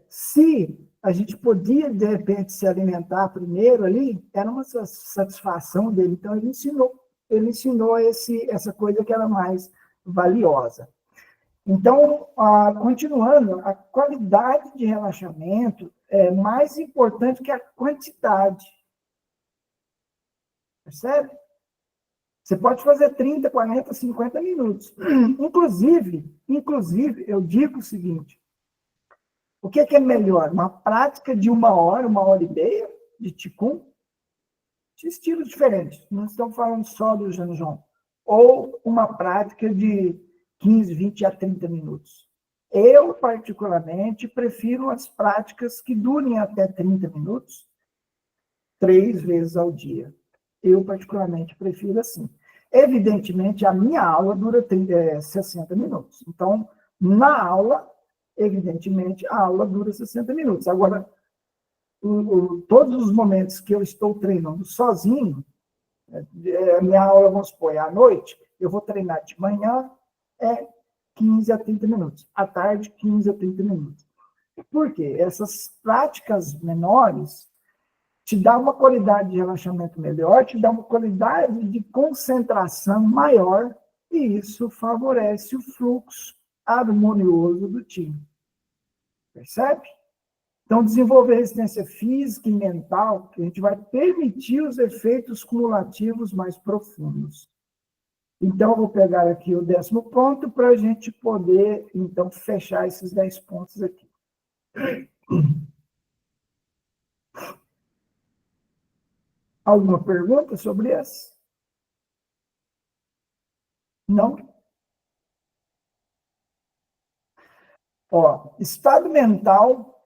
se a gente podia, de repente, se alimentar primeiro ali, era uma satisfação dele. Então, ele ensinou essa coisa que era mais valiosa. Então, continuando, a qualidade de relaxamento é mais importante que a quantidade. Percebe? Você pode fazer 30, 40, 50 minutos. Inclusive, eu digo o seguinte, o que é melhor? Uma prática de 1 hora, 1h30 de Qigong, de estilos diferentes, não estamos falando só do Zhenjon, ou uma prática de 15, 20 a 30 minutos. Eu, particularmente, prefiro as práticas que durem até 30 minutos, 3 vezes ao dia. Eu, particularmente, prefiro assim. Evidentemente, a minha aula dura 60 minutos. Então, na aula, evidentemente, a aula dura 60 minutos. Agora, todos os momentos que eu estou treinando sozinho, a minha aula, vamos supor, é à noite, eu vou treinar de manhã, 15 a 30 minutos. À tarde, 15 a 30 minutos. Por quê? Essas práticas menores te dá uma qualidade de relaxamento melhor, te dá uma qualidade de concentração maior, e isso favorece o fluxo harmonioso do time. Percebe? Então, desenvolver resistência física e mental, que a gente vai permitir os efeitos cumulativos mais profundos. Então, eu vou pegar aqui o 10º ponto para a gente poder, então, fechar esses 10 pontos aqui. Alguma pergunta sobre esse? Não? Estado mental,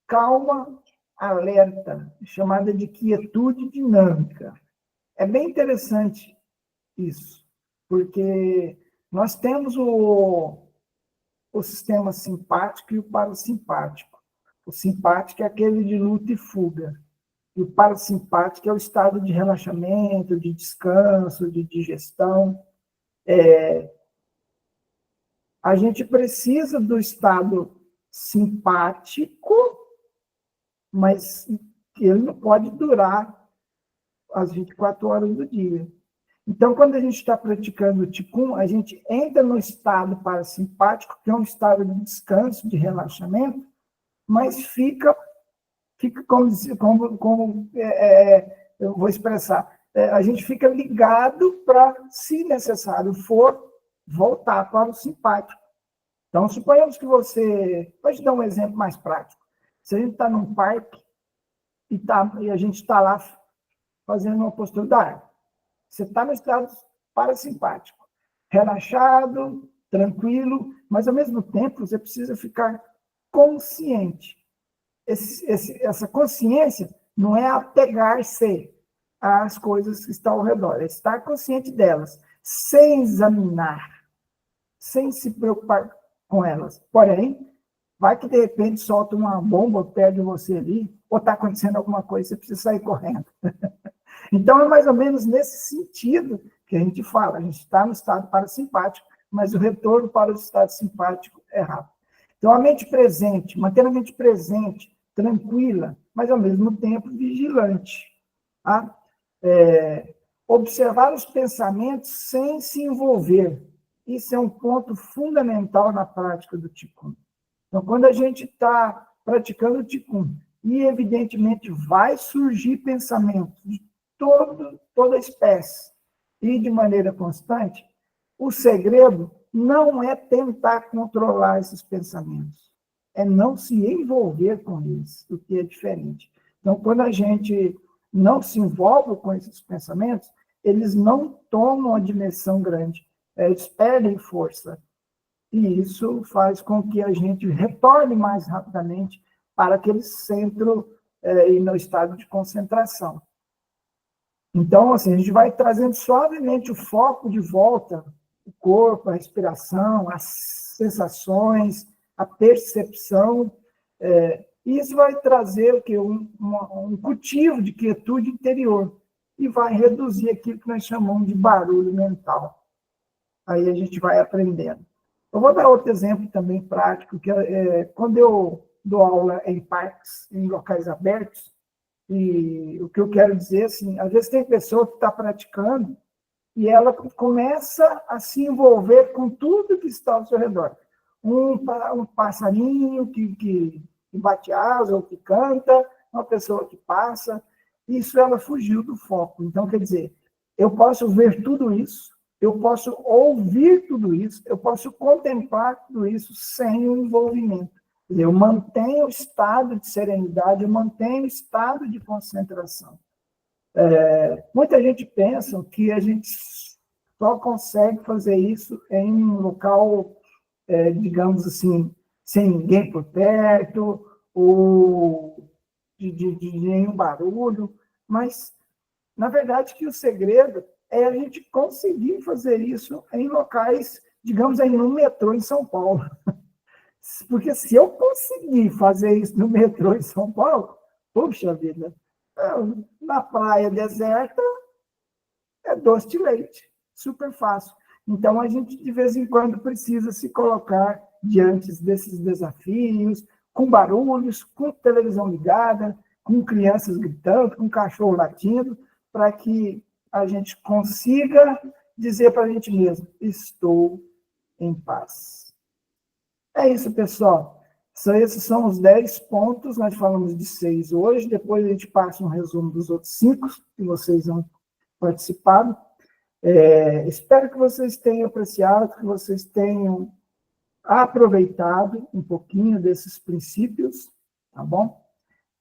calma, alerta, chamada de quietude dinâmica. É bem interessante isso, porque nós temos o sistema simpático e o parasimpático. O simpático é aquele de luta e fuga. E o parasimpático é o estado de relaxamento, de descanso, de digestão. A gente precisa do estado simpático, mas ele não pode durar as 24 horas do dia. Então, quando a gente está praticando o Qigong, a gente entra no estado parasimpático, que é um estado de descanso, de relaxamento, mas fica como eu vou expressar, a gente fica ligado para, se necessário for, voltar para o simpático. Então, suponhamos que vou te dar um exemplo mais prático. Se a gente está num parque e a gente está lá fazendo uma postura da árvore, você está no estado parasimpático, relaxado, tranquilo, mas, ao mesmo tempo, você precisa ficar consciente. Essa consciência não é apegar-se às coisas que estão ao redor, é estar consciente delas. sem examinar, sem se preocupar com elas. Porém, vai que de repente solta uma bomba perto de você ali, ou está acontecendo alguma coisa, você precisa sair correndo. Então, é mais ou menos nesse sentido que a gente fala. A gente está no estado parasimpático, mas o retorno para o estado simpático é rápido. Então, a mente presente, manter a mente presente, tranquila, mas ao mesmo tempo vigilante. Tá? Observar os pensamentos sem se envolver. Isso é um ponto fundamental na prática do Qigong. Então, quando a gente está praticando o Qigong, e evidentemente vai surgir pensamentos de toda espécie e de maneira constante, o segredo não é tentar controlar esses pensamentos, é não se envolver com eles, o que é diferente. Então, quando a gente não se envolve com esses pensamentos, eles não tomam a dimensão grande, eles perdem força. E isso faz com que a gente retorne mais rapidamente para aquele centro e no estado de concentração. Então, assim, a gente vai trazendo suavemente o foco de volta, o corpo, a respiração, as sensações, a percepção, e isso vai trazer o quê? Um cultivo de quietude interior, e vai reduzir aquilo que nós chamamos de barulho mental. Aí a gente vai aprendendo. Eu vou dar outro exemplo também prático, que quando eu dou aula em parques, em locais abertos, e o que eu quero dizer, assim, às vezes tem pessoa que está praticando e ela começa a se envolver com tudo que está ao seu redor. Um passarinho que bate asa ou que canta, uma pessoa que passa, isso ela fugiu do foco. Então, quer dizer, eu posso ver tudo isso, eu posso ouvir tudo isso, eu posso contemplar tudo isso sem o envolvimento. Eu mantenho o estado de serenidade, eu mantenho o estado de concentração. Muita gente pensa que a gente só consegue fazer isso em um local, digamos assim, sem ninguém por perto, ou de nenhum barulho, mas, na verdade, que o segredo é a gente conseguir fazer isso em locais, digamos, aí no metrô em São Paulo. Porque se eu conseguir fazer isso no metrô em São Paulo, puxa vida, na praia deserta é doce de leite, super fácil. Então, a gente, de vez em quando, precisa se colocar diante desses desafios, com barulhos, com televisão ligada, com crianças gritando, com cachorro latindo, para que a gente consiga dizer para a gente mesmo, estou em paz. É isso, pessoal. Esses são os 10 pontos, nós falamos de 6 hoje, depois a gente passa um resumo dos outros 5 que vocês vão participado. Espero que vocês tenham apreciado, que vocês tenham aproveitado um pouquinho desses princípios, tá bom?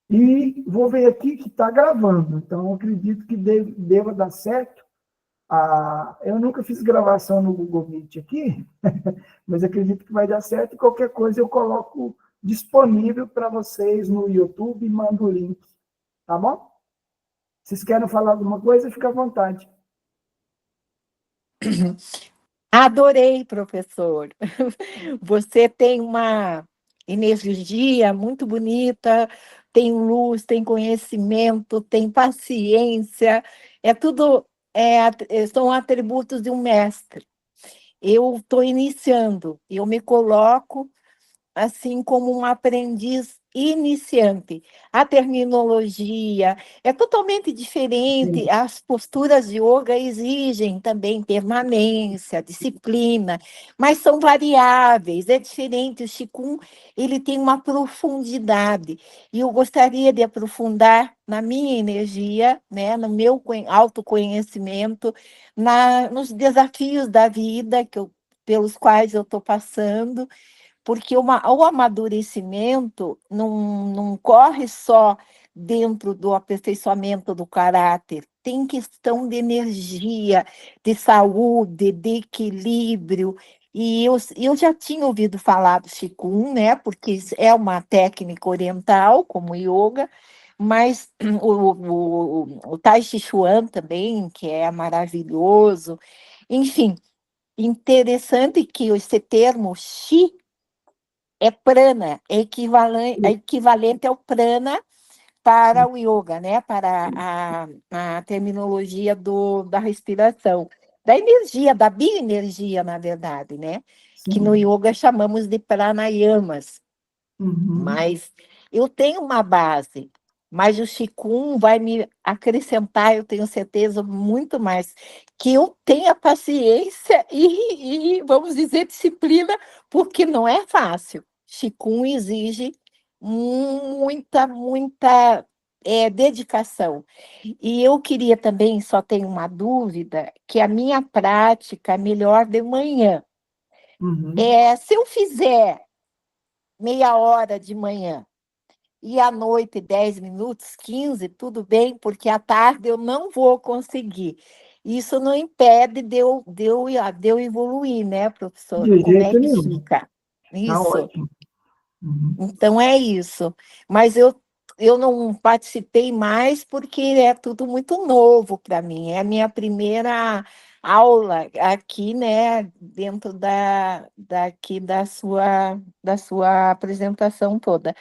E vou ver aqui que está gravando, então eu acredito que deva dar certo. Eu nunca fiz gravação no Google Meet aqui, mas acredito que vai dar certo, e qualquer coisa eu coloco disponível para vocês no YouTube e mando o link, tá bom? Vocês querem falar alguma coisa? Fica à vontade. Adorei, professor. Você tem uma energia muito bonita, tem luz, tem conhecimento, tem paciência, tudo são atributos de um mestre. Eu estou iniciando, eu me coloco assim como um aprendiz iniciante. A terminologia é totalmente diferente, Sim. as posturas de yoga exigem também permanência, disciplina, mas são variáveis, é diferente. O Qigong, ele tem uma profundidade, e eu gostaria de aprofundar na minha energia, né, no meu autoconhecimento, nos desafios da vida pelos quais eu estou passando, porque o amadurecimento não corre só dentro do aperfeiçoamento do caráter, tem questão de energia, de saúde, de equilíbrio. E eu já tinha ouvido falar do Qigong, né, porque é uma técnica oriental, como yoga, mas o Tai Chi Chuan também, que é maravilhoso. Enfim, interessante que esse termo chi é prana, é equivalente ao prana para o yoga, né? Para a terminologia da respiração, da energia, da bioenergia, na verdade, né? Que no Sim. yoga chamamos de pranayamas. Uhum. Mas eu tenho uma base, mas o Qigong vai me acrescentar, eu tenho certeza, muito mais, que eu tenha paciência e, vamos dizer, disciplina, porque não é fácil. Qigong exige muita dedicação. E eu queria também, só tenho uma dúvida, que a minha prática é melhor de manhã. Uhum. Se eu fizer meia hora de manhã, e à noite, 10 minutos, 15, tudo bem, porque à tarde eu não vou conseguir. Isso não impede de eu evoluir, né, professor? De Como é jeito que nenhum. fica? Tá Isso. ótimo. Uhum. Então é isso. Mas eu não participei mais porque é tudo muito novo para mim. É a minha primeira aula aqui, né, dentro da sua apresentação toda.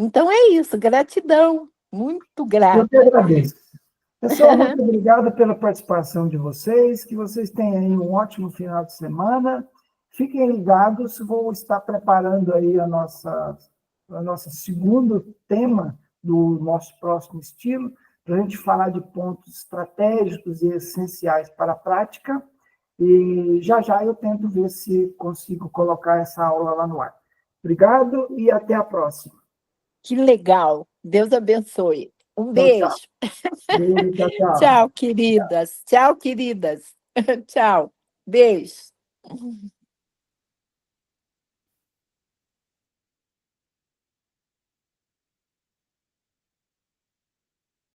Então é isso, gratidão, muito Eu que grata. agradeço. Pessoal, muito obrigado pela participação de vocês, que vocês tenham aí um ótimo final de semana. Fiquem ligados, vou estar preparando aí a nossa segundo tema do nosso próximo estilo, para a gente falar de pontos estratégicos e essenciais para a prática, e já já eu tento ver se consigo colocar essa aula lá no ar. Obrigado e até a próxima. Que legal. Deus abençoe. Um Tchau, tchau. beijo. Beijo, tchau, tchau. Tchau, queridas. Tchau, queridas. Tchau. Beijo.